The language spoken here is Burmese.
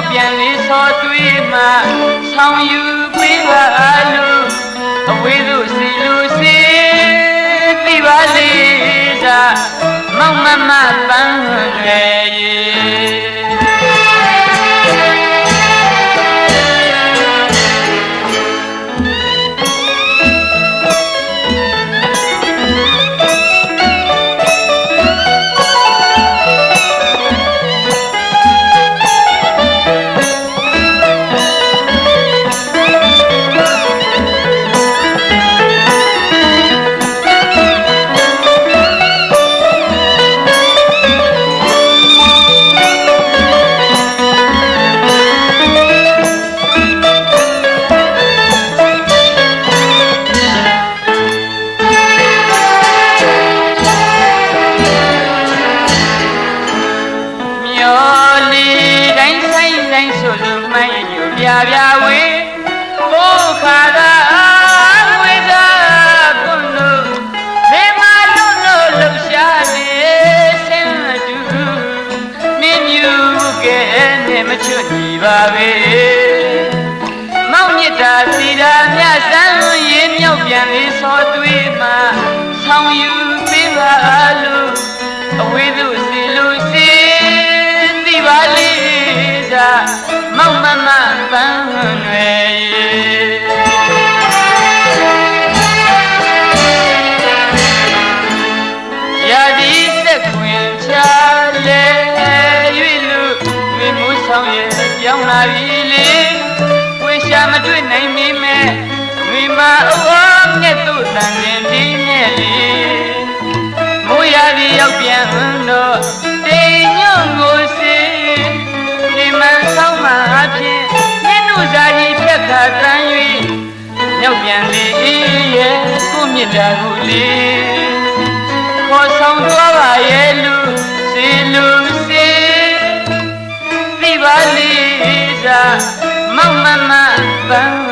က်ပြန်လေးစောသွေးမှဆောင်ယူပေးပါလို့အဝေးသို့စီလူစီသိပါလေသာမောင်မမပန်းရွယ်ပြပြဝေဘိုးခါသာဝေသာကွန်းတို့ဘေးမလုံးလို့လှူရှာနေဆင်းတူမင်းမြူကဲနဲ့မချွတ်ညီပါပဲမောင်မြတ်တာစီတာမြဆန်းရေမြောက်ပြန်လေးစောသွေးမှဆောင်ယူပေးပါလို့အဝေးသို့စီလို့စီသိပါလေသာမောင်မမပန်းရွယ်ရာဒီသက်ခွင်ချလဲ၍လူဝေမှုဆောင်ရဲ့ပြောင်းလာပြီလေဝေရှာမတွေ့နိုင်မိမဲ့ဝေမအဝါမြတ်တို့တန်ရင်ဒီနဲ့လေမိုးရာဒီရောက်ပြန်တော့တိမ်ညွန့်ကိုစေဒီမန်ဆောင်မှာအဖြစ်ဇာတိဖြတ်ခါတန်း၍ရောက်ပြန်လေရဲ့ကိုမြစ်တာကိုလေခေါ်ဆောင်သွားပါရဲ့လူစီလူစီသိပါလေသာမောင်မမပန်း